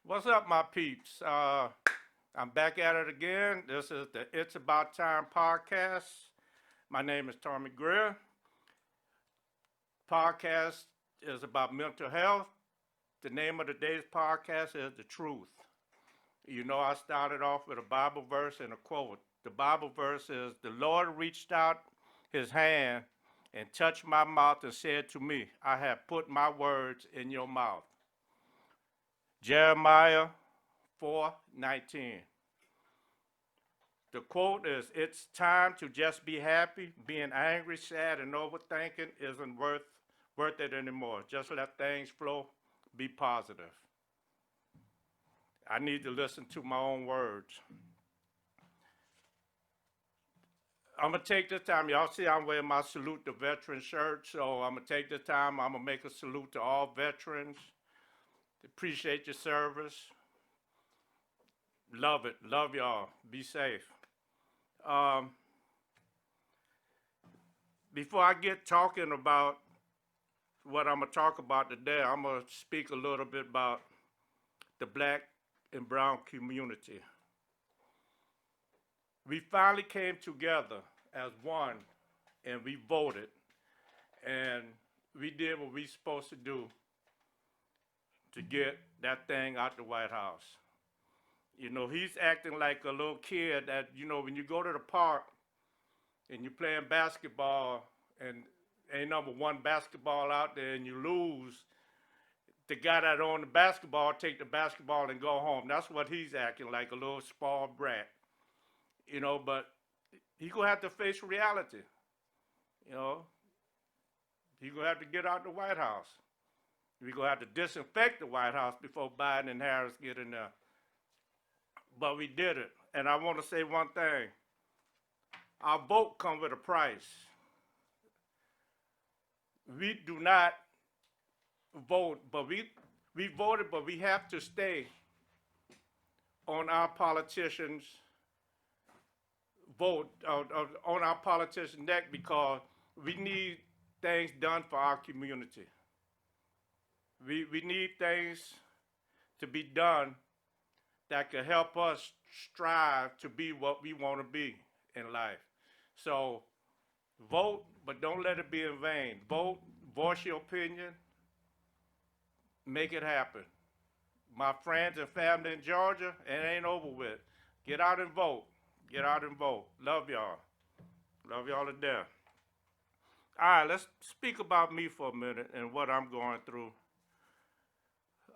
What's up, my peeps? I'm back at it again. This is the It's About Time podcast. My name is Tommy Greer. Podcast is about mental health. The name of today's podcast is The Truth. You know, I started off with a Bible verse and a quote. The Bible verse is, "The Lord reached out his hand and touched my mouth and said to me, I have put my words in your mouth." Jeremiah 4:19. The quote is, "It's time to just be happy. Being angry, sad, and overthinking isn't worth it anymore. Just let things flow. Be positive." I need to listen to my own words. I'm gonna take this time. Y'all see I'm wearing my Salute the Veteran shirt, so I'm gonna take this time. I'm gonna make a salute to all veterans. Appreciate your service. Love it. Love y'all. Be safe. Um, Before I get talking about what I'm gonna talk about today, I'm gonna speak a little bit about the black and brown community. We finally came together as one and we voted and we did what we supposed to do to get that thing out the White House. You know, he's acting like a little kid that, you know, when you go to the park and you're playing basketball and ain't number one basketball out there and you lose, the guy that owned the basketball take the basketball and go home. That's what he's acting like, a little spoiled brat. You know, but he gonna have to face reality. You know, he gonna have to get out the White House. We gonna have to disinfect the White House before Biden and Harris get in there. But we did it, and I want to say one thing: our vote comes with a price. We do not vote, but we voted, but we have to stay on our politicians' vote on our politician neck because we need things done for our community. We need things to be done that can help us strive to be what we want to be in life. So vote, but don't let it be in vain. Vote, voice your opinion, make it happen. My friends and family in Georgia, it ain't over with. Get out and vote. Get out and vote. Love y'all. Love y'all to death. All right, let's speak about me for a minute and what I'm going through.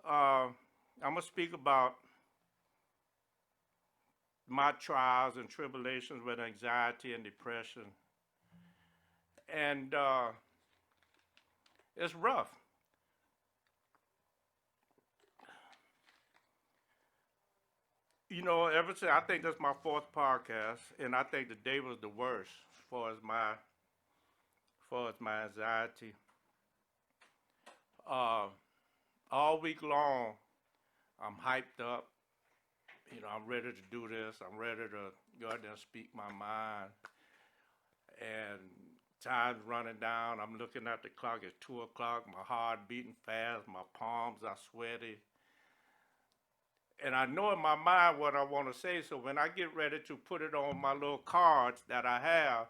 I'm going to speak about my trials and tribulations with anxiety and depression. And it's rough. You know, ever since I think that's my fourth podcast, and I think today was the worst as far as my anxiety. Uh, all week long, I'm hyped up. You know, I'm ready to do this. I'm ready to go out there and speak my mind. And time's running down. I'm looking at the clock. It's 2 o'clock. My heart beating fast. My palms are sweaty. And I know in my mind what I want to say. So when I get ready to put it on my little cards that I have,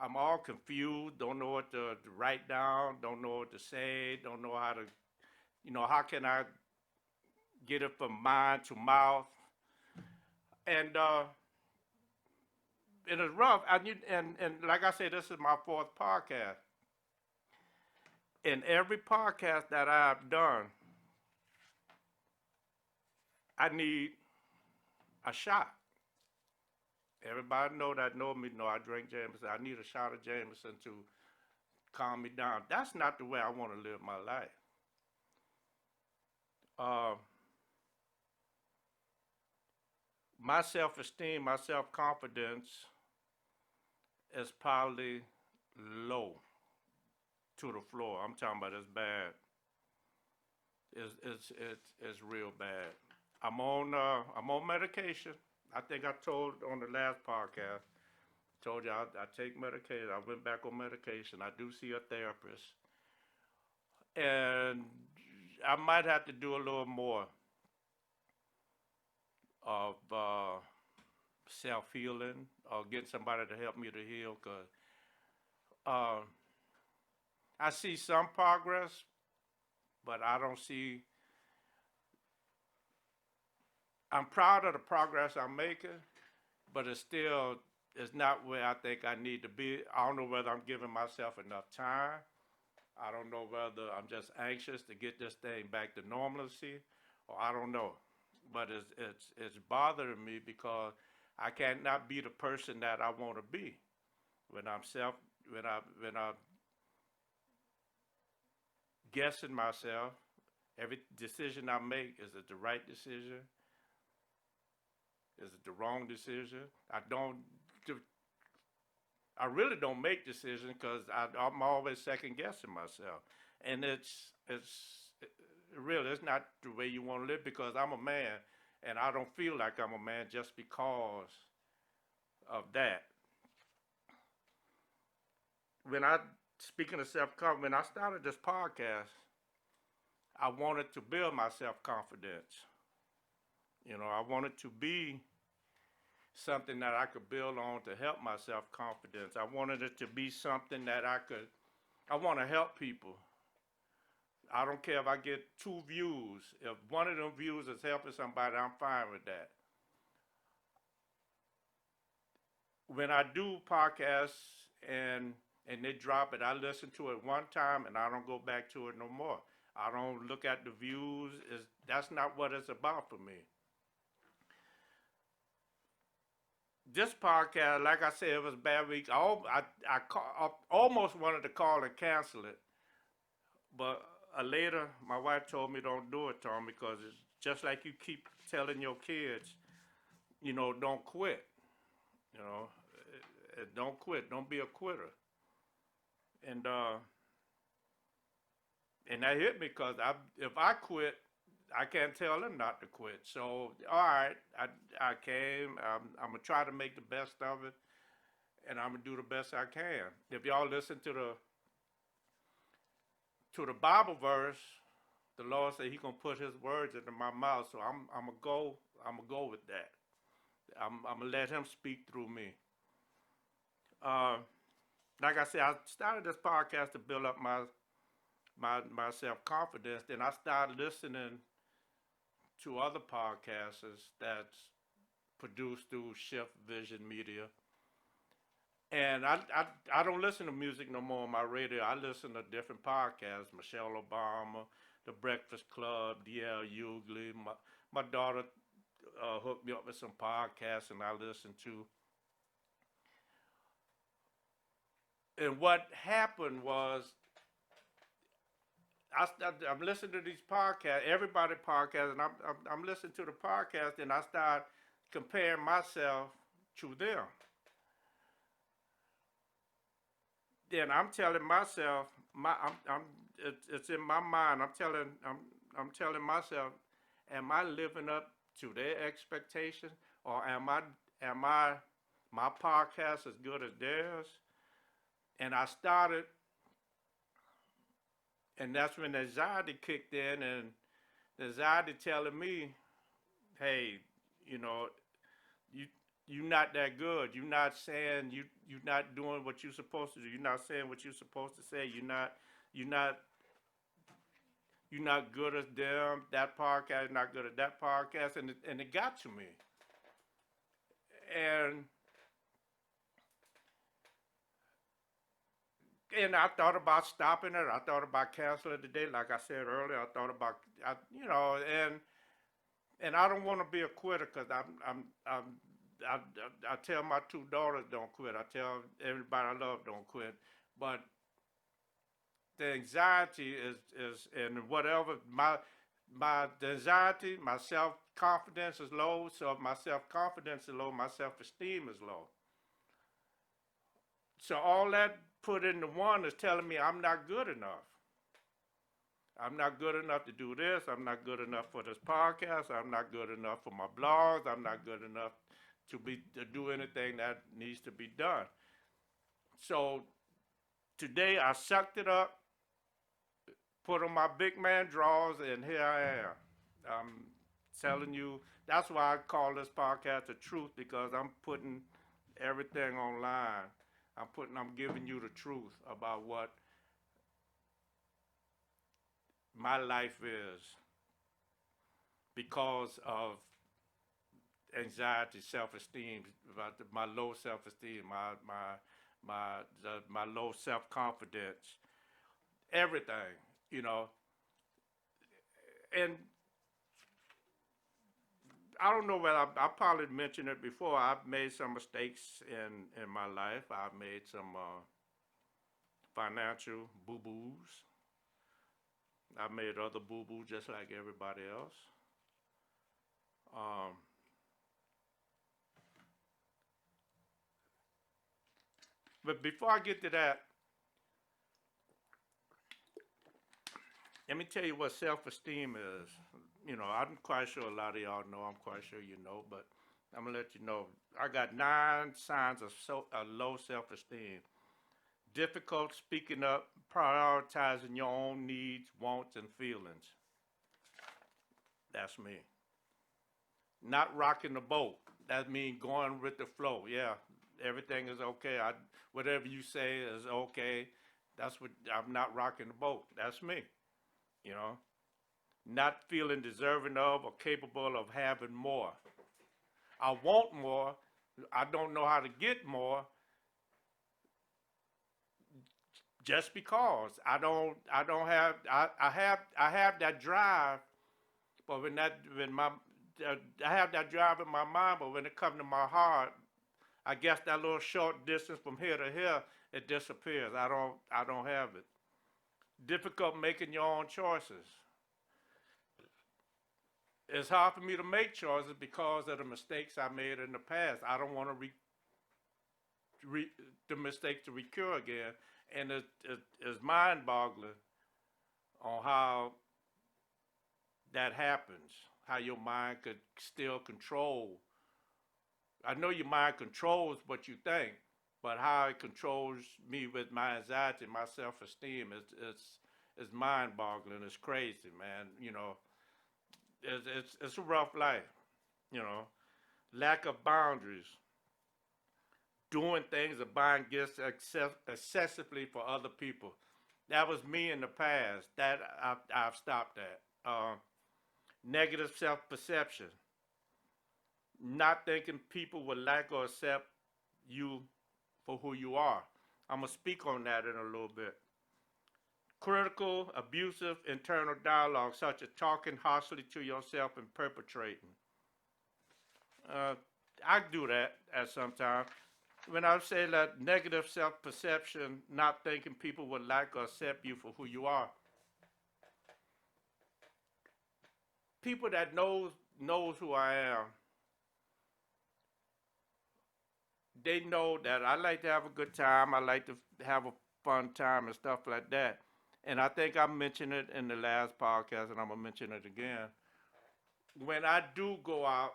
I'm all confused. Don't know what to write down. Don't know what to say. Don't know how to, how can I get it from mind to mouth? And it is rough. And like I said, this is my fourth podcast. In every podcast that I've done, I need a shot. Everybody know me know I drink Jameson. I need a shot of Jameson to calm me down. That's not the way I want to live my life. Uh, my self-esteem, my self-confidence is probably low to the floor. I'm talking about it's bad. It's real bad. I'm on medication. I think I told on the last podcast. Told you I take medication. I went back on medication. I do see a therapist, and I might have to do a little more of self-healing or getting somebody to help me to heal, because uh, I see some progress, but I don't see. I'm proud of the progress I'm making, but it's not where I think I need to be. I don't know whether I'm giving myself enough time. I don't know whether I'm just anxious to get this thing back to normalcy, or I don't know. But it's bothering me because I cannot be the person that I want to be when I'm self when I'm guessing myself. Every decision I make, is it the right decision? Is it the wrong decision? I don't. I really don't make decisions because I'm always second guessing myself, and it's not the way you want to live, because I'm a man, and I don't feel like I'm a man just because of that. When I Speaking of self-confidence, when I started this podcast, I wanted to build my self-confidence. I wanted to be something that I could build on to help my self-confidence. I wanted it to be something that I want to help people. I don't care if I get 2 views. If one of them views is helping somebody, I'm fine with that. When I do podcasts and they drop it, I listen to it one time and I don't go back to it no more. I don't look at the views. That's not what it's about for me. This podcast, like I said, it was a bad week. I almost wanted to call and cancel it, but later my wife told me don't do it, Tom, because it's just like you keep telling your kids, don't quit. You know, don't quit. Don't be a quitter. And and that hit me because if I quit, I can't tell them not to quit. So all right, I came. I'm gonna try to make the best of it, and I'm gonna do the best I can. If y'all listen to the Bible verse, the Lord said He gonna put His words into my mouth. So I'm gonna go. I'm gonna go with that. I'm gonna let Him speak through me. Uh, like I said, I started this podcast to build up my self confidence. Then I started listening to other podcasters that's produced through Shift Vision Media. And I don't listen to music no more on my radio. I listen to different podcasts: Michelle Obama, The Breakfast Club, D.L. Hughley. My daughter hooked me up with some podcasts, and I listen to. And what happened was, I'm listening to these podcasts, everybody podcast, and I'm listening to the podcast, and I start comparing myself to them. Then I'm telling myself, it's in my mind. I'm telling myself, am I living up to their expectations, or am I my podcast as good as theirs? And I started, and that's when anxiety kicked in, and the anxiety telling me, hey, you know, you you're not that good. You're not saying you're not doing what you're supposed to do. You're not saying what you're supposed to say. You're not you're not good as them. That podcast is not good at that podcast, and it got to me. And and I thought about stopping it. I thought about canceling it today. Like I said earlier, I thought about and I don't want to be a quitter, because I tell my 2 daughters don't quit. I tell everybody I love don't quit. But the anxiety is and whatever my the anxiety, my self confidence is low. So if my self confidence is low, my self esteem is low. So all that put into one is telling me I'm not good enough. I'm not good enough to do this. I'm not good enough for this podcast. I'm not good enough for my blogs. I'm not good enough to do anything that needs to be done. So today I sucked it up, put on my big man drawers, and here I am. telling you. That's why I call this podcast the truth, because I'm putting everything online. I'm giving you the truth about what my life is because of anxiety, self-esteem, about my low self-esteem, my low self-confidence, everything, you know. And I don't know whether I probably mentioned it before. I've made some mistakes in my life. I've made some financial boo-boos. I've made other boo-boos just like everybody else. Um, but before I get to that, let me tell you what self-esteem is. You know, I'm quite sure a lot of y'all know. I'm quite sure you know, but I'm gonna let you know. I got 9 signs of low self-esteem. Difficult speaking up, prioritizing your own needs, wants, and feelings. That's me. Not rocking the boat. That means going with the flow. Yeah, everything is okay. Whatever you say is okay. That's what I'm not rocking the boat. That's me. You know, not feeling deserving of or capable of having more. I want more. I don't know how to get more just because I have that drive, but I have that drive in my mind, but when it comes to my heart, I guess that little short distance from here to here, it disappears. I don't have it. Difficult making your own choices. It's hard for me to make choices because of the mistakes I made in the past. I don't want to re, the mistakes to recur again, and it's mind-boggling on how that happens. How your mind could still control. I know your mind controls what you think, but how it controls me with my anxiety, my self-esteem, it's mind-boggling. It's crazy, man. You know, it's a rough life. You know, lack of boundaries, doing things or buying gifts excessively for other people. That was me in the past. I've stopped that. Negative self-perception, not thinking people would like or accept you for who you are. I'm gonna speak on that in a little bit. Critical, abusive internal dialogue, such as talking harshly to yourself and perpetrating. Uh, I do that at some time. When I say that negative self-perception, not thinking people would like or accept you for who you are. People that knows who I am, they know that I like to have a good time. I like to have a fun time and stuff like that. And I think I mentioned it in the last podcast, and I'm gonna mention it again. When I do go out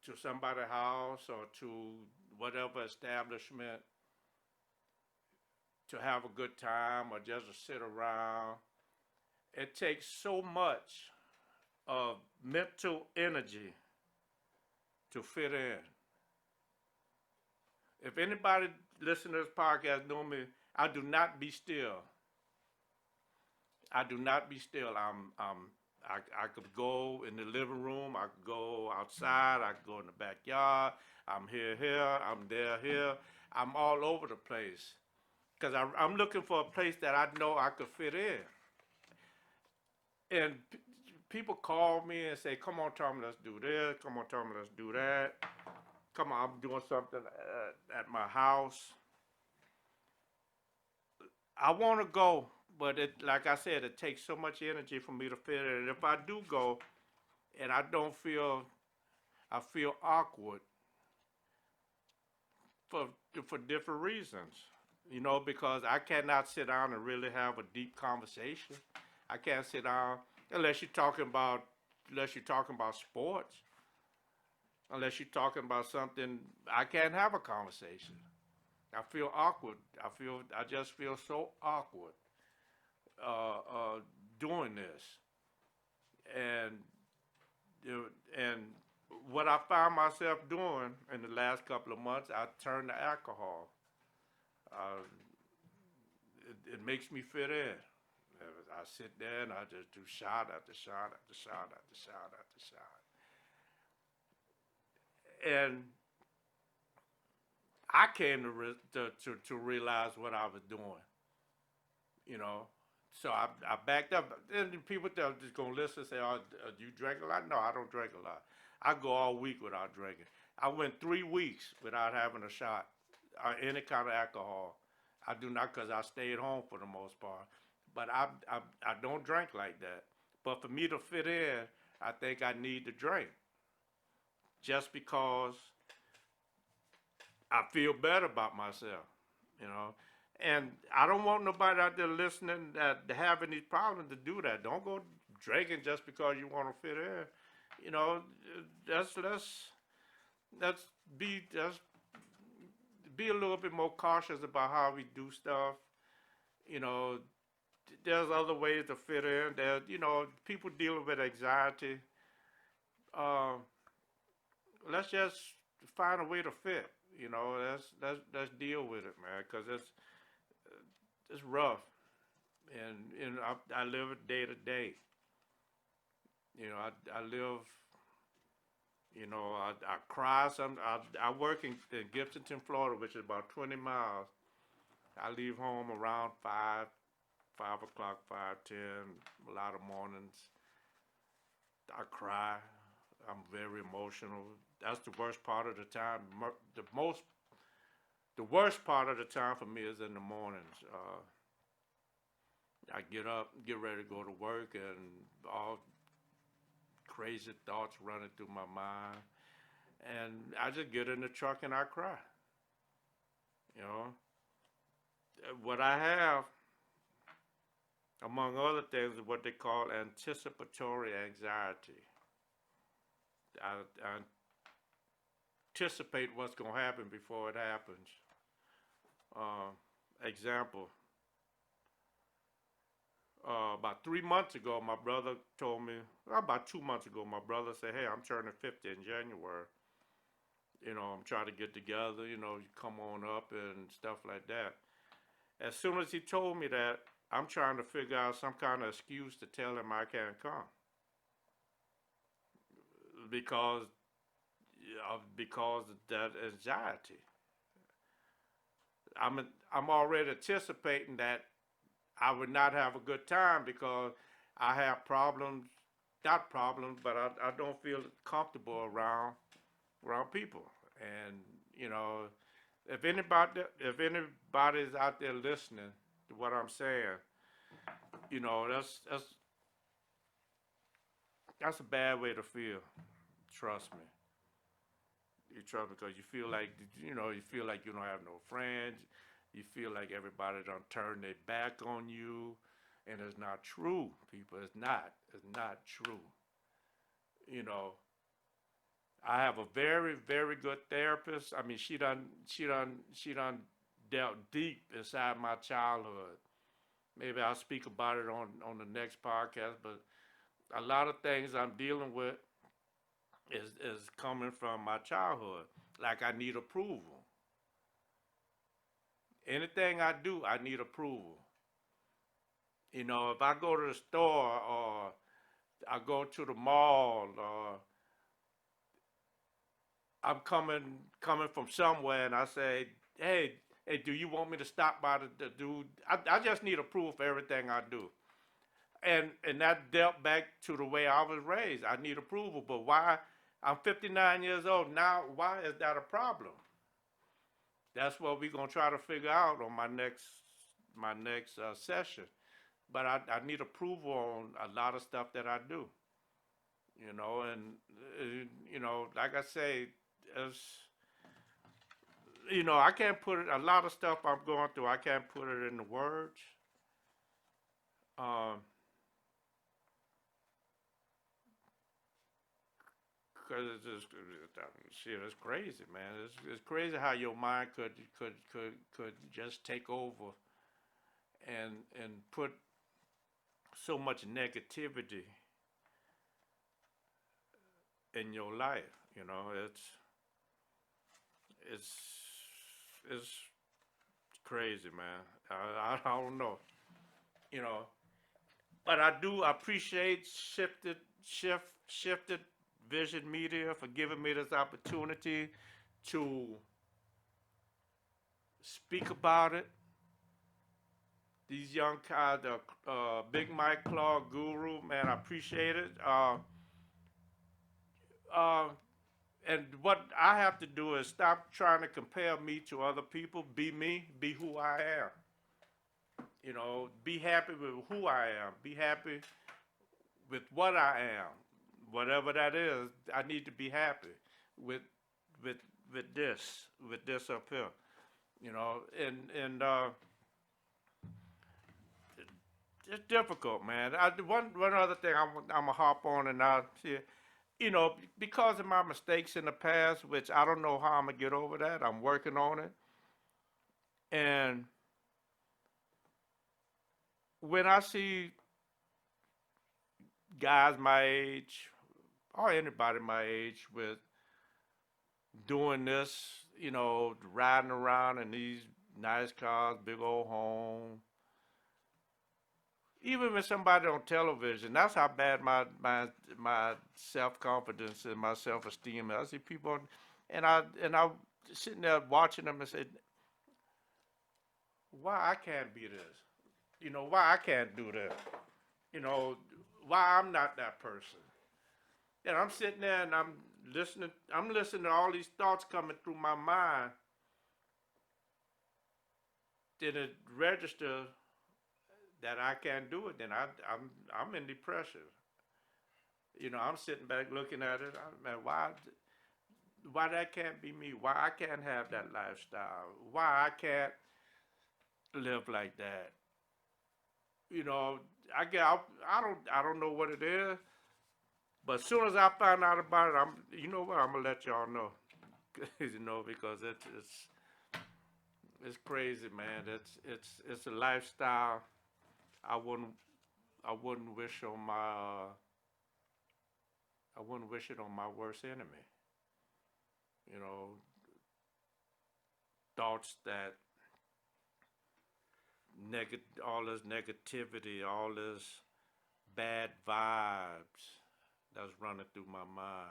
to somebody's house or to whatever establishment to have a good time or just to sit around, it takes so much of mental energy to fit in. If anybody listening to this podcast know me, I do not be still. I do not be still. I could go in the living room. I could go outside. I could go in the backyard. I'm here. I'm here. I'm all over the place because I'm looking for a place that I know I could fit in. And people call me and say, "Come on, Tommy, let's do this. Come on, Tommy, let's do that. Come on, I'm doing something at my house." I want to go, but like I said, it takes so much energy for me to fit in. And if I do go, and I feel awkward for for different reasons. You know, because I cannot sit down and really have a deep conversation. I can't sit down unless you're talking about sports. Unless you're talking about something, I can't have a conversation. I feel awkward. I just feel so awkward uh, uh, doing this, and And what I found myself doing in the last couple of months, I turned to alcohol. Uh, it makes me fit in. I sit there and I just do shot after shot after shot after shot after shot. And I came to realize what I was doing, you know. So I backed up. And people that are just gonna listen and say, "Oh, do you drink a lot?" No, I don't drink a lot. I go all week without drinking. I went 3 weeks without having a shot or any kind of alcohol. I do not, because I stayed home for the most part. But I don't drink like that. But for me to fit in, I think I need to drink just because I feel better about myself, you know. And I don't want nobody out there listening that having these problems to do that. Don't go drinking just because you want to fit in. You know, let's let's be a little bit more cautious about how we do stuff. You know, there's other ways to fit in. There, people dealing with anxiety. Uh, let's just find a way to fit. Let's deal with it, man, because it's rough, and I live it day to day. I live. I cry. I work in Gibsonton, Florida, which is about 20 miles. I leave home around 5 o'clock, 5:10. A lot of mornings, I cry. I'm very emotional. That's the worst part of the time. The worst part of the time for me is in the mornings. I get up, get ready to go to work, and all crazy thoughts running through my mind. And I just get in the truck and I cry. You know, what I have, among other things, is what they call anticipatory anxiety. I anticipate what's going to happen before it happens. Uh, Example, about 3 months ago, my brother told me, well, about 2 months ago, my brother said, "Hey, I'm turning 50 in January. I'm trying to get together, you come on up and stuff like that." As soon as he told me that, I'm trying to figure out some kind of excuse to tell him I can't come because of that anxiety. I'm already anticipating that I would not have a good time because I have problems, not problems, but I don't feel comfortable around people. And if anybody's out there listening to what I'm saying, that's a bad way to feel. Trust me. You trust me because you feel like you don't have no friends. You feel like everybody done turned their back on you, and it's not true, people. It's not. It's not true. You know, I have a very, very good therapist. I mean, she done dealt deep inside my childhood. Maybe I'll speak about it on the next podcast, but a lot of things I'm dealing with is coming from my childhood. Like I need approval. Anything I do, I need approval. If I go to the store or I go to the mall or I'm coming from somewhere and I say, hey, do you want me to stop by the dude? I just need approval for everything I do. And that dealt back to the way I was raised. I need approval, but why? I'm 59 years old now. Why is that a problem? That's what we're gonna try to figure out on my next session. But I need approval on a lot of stuff that I do. And like I say, it's, I can't put it. A lot of stuff I'm going through, I can't put it into words. Um, Cause shit, it's crazy, man. It's crazy how your mind could just take over and put so much negativity in your life. You know, it's it's crazy, man. I don't know, you know, but I do appreciate shifted Vision Media for giving me this opportunity to speak about it. These young guys, Big Mike Claw Guru, man, I appreciate it. Uh, and what I have to do is stop trying to compare me to other people. Be me, be who I am. You know, be happy with who I am. Be happy with what I am. Whatever that is, I need to be happy with with with this up here. You know, and it's difficult, man. One other thing I'm gonna hop on and I see, you know, because of my mistakes in the past, which I don't know how I'm gonna get over that. I'm working on it, and when I see guys my age or anybody my age with doing this, you know, riding around in these nice cars, big old home. Even when somebody on television, that's how bad my self confidence and my self esteem is. I see people, and I sitting there watching them and said, why I can't be this? You know, why I can't do that? You know, why I'm not that person? And I'm sitting there and I'm listening. I'm listening to all these thoughts coming through my mind. Then it registers that I can't do it. Then I'm in depression. You know, I'm sitting back looking at it. Man, why that can't be me? Why I can't have that lifestyle? Why I can't live like that? You know, I don't know what it is, but as soon as I find out about it, you know what, I'm gonna let y'all know. You know, because it's crazy, man. It's a lifestyle I wouldn't I wouldn't wish on my I wouldn't wish it on my worst enemy. You know, thoughts that all this negativity, all this bad vibes that's running through my mind.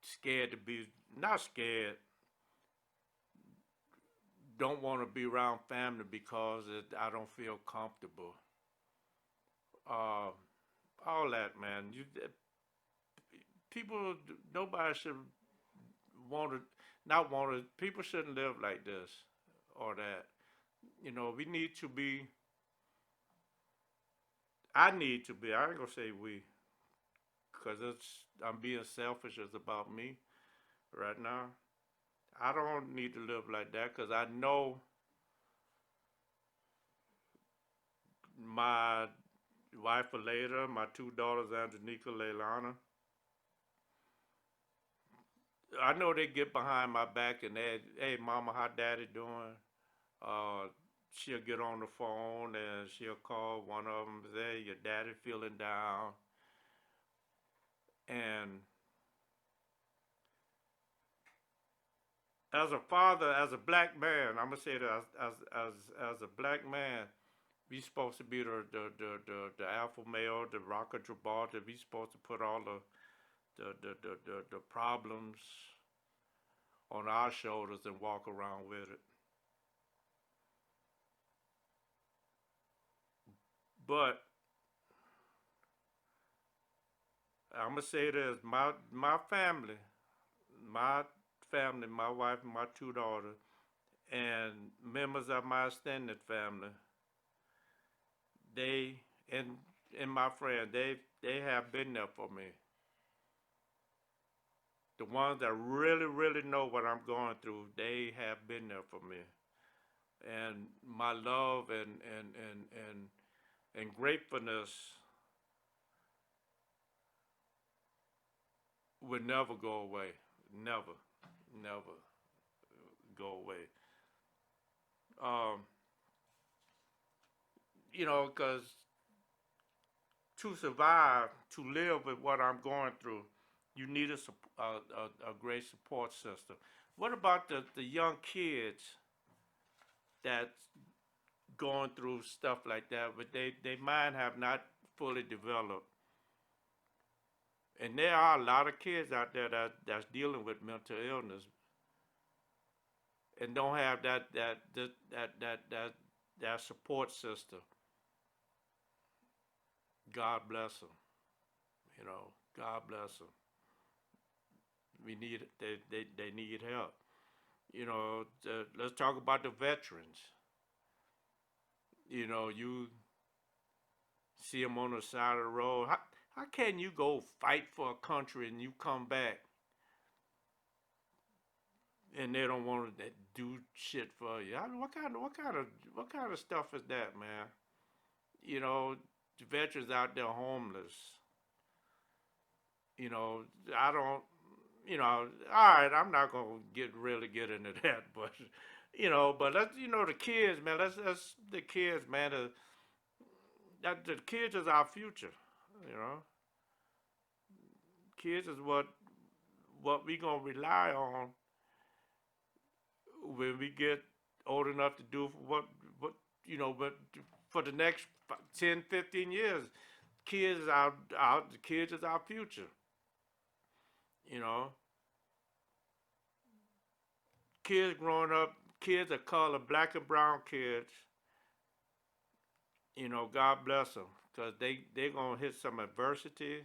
Scared to be, not scared, don't want to be around family because I don't feel comfortable. Uh, all that, man. People, nobody should want to, not want to, people shouldn't live like this or that. You know, we need to be, I need to be, I ain't gonna say we, because I'm being selfish, it's about me right now. I don't need to live like that because I know my wife later, my two daughters, Angelica, Leilana, I know they get behind my back and they, hey, mama, how daddy doing? Uh, she'll get on the phone and she'll call one of them and say, hey, your daddy feeling down. And as a father, as a black man, I'm gonna say that as a black man, we supposed to be the alpha male, the rock of Gibraltar. We supposed to put all the problems on our shoulders and walk around with it. But I'm gonna say this: my family, my wife, and my two daughters, and members of my extended family, they and my friend, they have been there for me. The ones that really know what I'm going through, they have been there for me. And my love and gratefulness would never go away. Never, never go away. Um, you know, because to survive, to live with what I'm going through, you need a great support system. What about the young kids that's going through stuff like that, but they mind have not fully developed? And there are a lot of kids out there that's dealing with mental illness and don't have that support system. God bless them. You know, God bless them. We need they need help. You know, let's talk about the veterans. You know, you see them on the side of the road. How can you go fight for a country and you come back and they don't want to do shit for you? What kind of stuff is that, man? You know, the veterans out there homeless. You know, I don't. You know, all right. I'm not gonna really get into that, but but let's the kids, man. Let's the kids, man. That the kids is our future. You know, kids is what we gonna rely on when we get old enough to do what but for the next 10, 15 years, kids is our the kids is our future. You know, kids growing up, kids of color, black and brown kids. God bless them, because they gonna hit some adversity.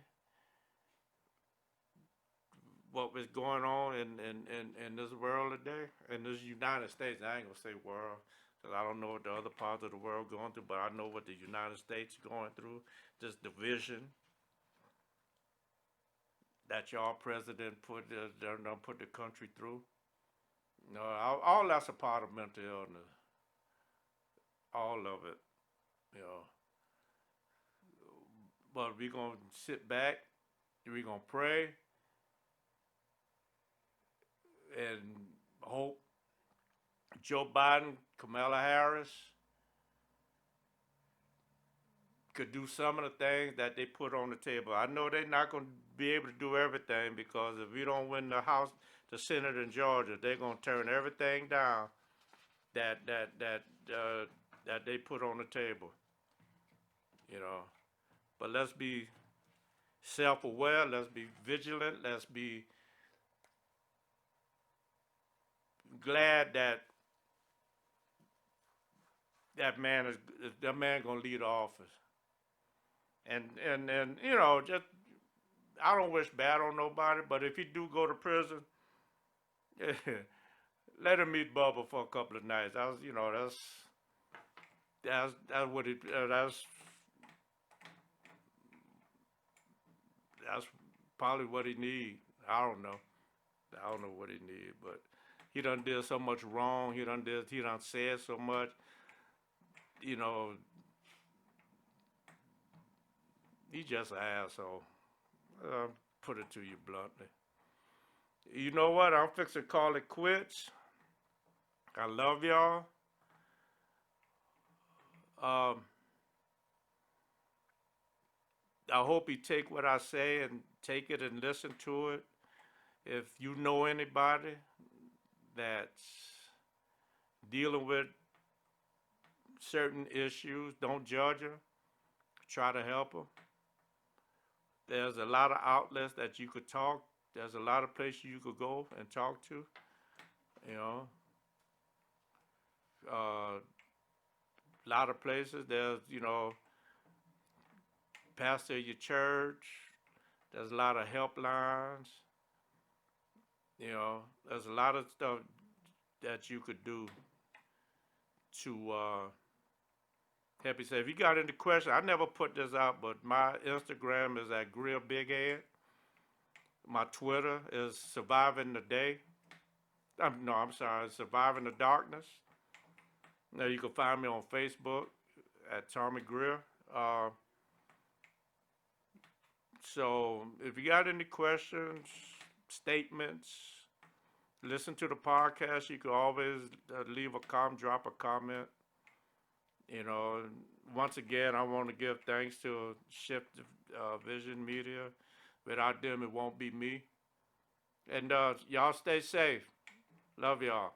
What was going on in this world today, in this United States. I ain't gonna say world, because I don't know what the other parts of the world going through, but I know what the United States going through. This division that y'all president put the country through. No, all that's a part of mental illness. All of it, you know. But we gonna sit back. We gonna pray and hope Joe Biden, Kamala Harris could do some of the things that they put on the table. I know they're not going to be able to do everything, because if we don't win the House, the Senate in Georgia, they're going to turn everything down that that that that they put on the table. You know, but let's be self-aware. Let's be vigilant. Let's be glad that that man gonna lead the office. And just I don't wish bad on nobody, but if he do go to prison, let him meet Bubba for a couple of nights. That's what it that's probably what he need. I don't know. I don't know what he need, but he done did so much wrong. He done said so much. You know, he just an asshole. Put it to you bluntly. You know what? I'm fixing to call it quits. I love y'all. Um, I hope you take what I say and take it and listen to it. If you know anybody that's dealing with certain issues, don't judge them. Try to help them. There's a lot of outlets that you could talk. There's a lot of places you could go and talk to. You know, a lot of places. There's pastor of your church. There's a lot of helplines. There's a lot of stuff that you could do to help you. Say, if you got any questions, I never put this out, but my Instagram is at Grill Big Head. My Twitter is Surviving the Day. I'm sorry, Surviving the Darkness. Now you can find me on Facebook at Tommy Grill. So if you got any questions, statements, listen to the podcast. You can always leave a comment, drop a comment. You know, once again, I want to give thanks to Shift Vision Media. Without them, it won't be me. And y'all stay safe. Love y'all.